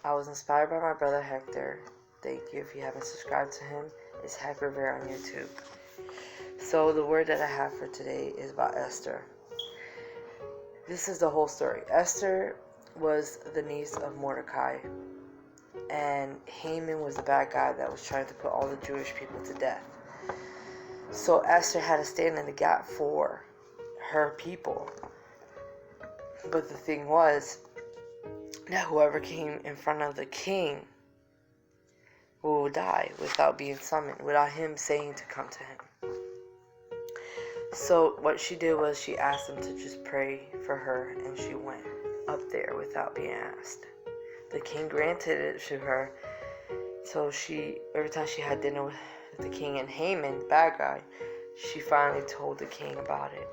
I was inspired by my brother Hector. Thank you. If you haven't subscribed to him, it's Heck Rivera on YouTube. So the word that I have for today is about Esther. This is the whole story. Esther was the niece of Mordecai, and Haman was the bad guy that was trying to put all the Jewish people to death. So Esther had to stand in the gap for her people. But the thing was that whoever came in front of the king will die without being summoned, without him saying to come to him. So what she did was she asked him to just pray for her, and she went up there without being asked. The king granted it to her. So every time she had dinner with the king and Haman, the bad guy, she finally told the king about it.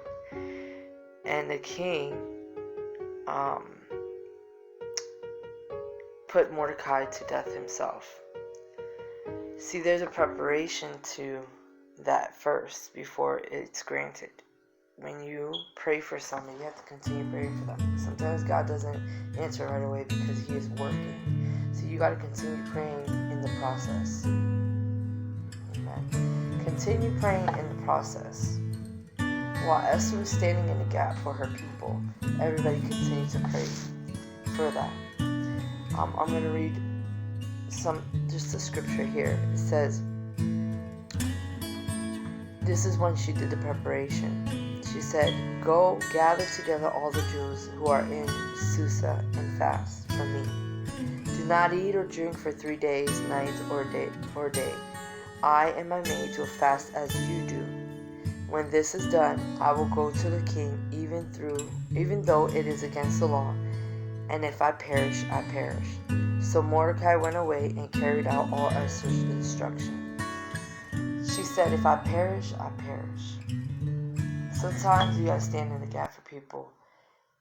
And the king put Mordecai to death himself. See, there's a preparation to that first before it's granted. When you pray for someone, you have to continue praying for them. Sometimes God doesn't answer right away because He is working. So you got to continue praying in the process. Amen. Continue praying in the process. While Esther was standing in the gap for her people, everybody continued to pray for that. I'm going to read just a scripture here. It says, this is when she did the preparation. She said, "Go gather together all the Jews who are in Susa and fast for me. Do not eat or drink for 3 days, night or day. I and my maid will fast as you do. When this is done, I will go to the king, even though it is against the law. And if I perish, I perish." So Mordecai went away and carried out all Esther's instructions. She said, if I perish, I perish. Sometimes you gotta stand in the gap for people,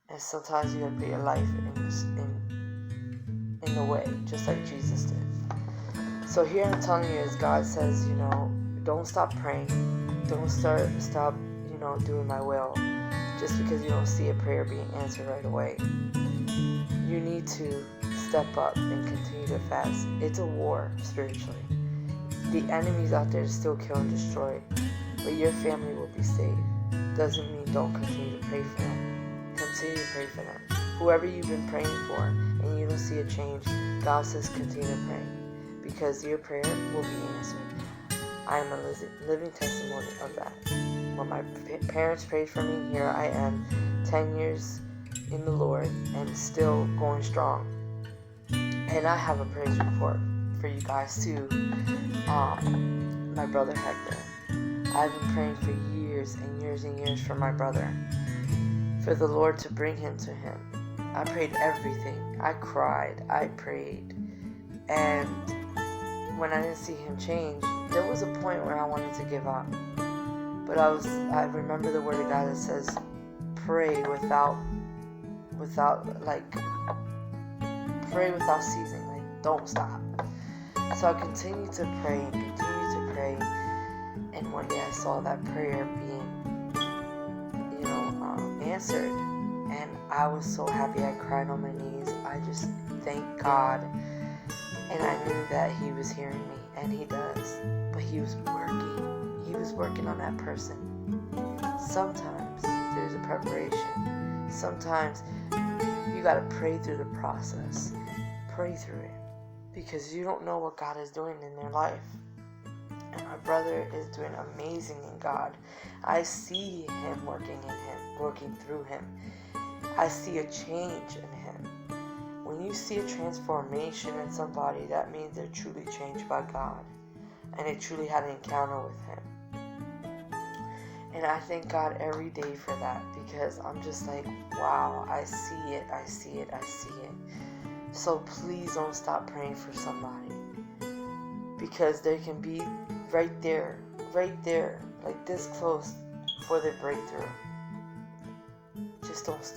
and sometimes you gotta put your life in the way, just like Jesus did. So here I'm telling you, as God says, don't stop praying. Don't stop, doing my will just because you don't see a prayer being answered right away. You need to step up and continue to fast. It's a war spiritually. The enemy's out there to still kill and destroy, but your family will be saved. Doesn't mean don't continue to pray for them. Continue to pray for them. Whoever you've been praying for and you don't see a change, God says continue to pray, because your prayer will be answered. I am a living testimony of that. When my parents prayed for me, here I am, 10 years in the Lord and still going strong. And I have a praise report for you guys too. My brother Hector. I've been praying for years and years and years for my brother, for the Lord to bring him to him. I prayed everything. I cried. I prayed. And when I didn't see him change, there was a point where I wanted to give up. But I remember the word of God that says, pray without ceasing. Like, don't stop. So I continued to pray and continued to pray. And one day I saw that prayer being, answered. And I was so happy. I cried on my knees. I just thanked God. And I knew that He was hearing me. And He does. But He was working. He was working on that person. Sometimes there's a preparation. Sometimes you got to pray through the process. Pray through it. Because you don't know what God is doing in their life. And my brother is doing amazing in God. I see Him working in him, working through him. I see a change in him. When you see a transformation in somebody, that means they're truly changed by God. And they truly had an encounter with Him. And I thank God every day for that, because I'm just like, wow, I see it, I see it, I see it. So please don't stop praying for somebody, because they can be right there, like this close for their breakthrough. Just don't stop.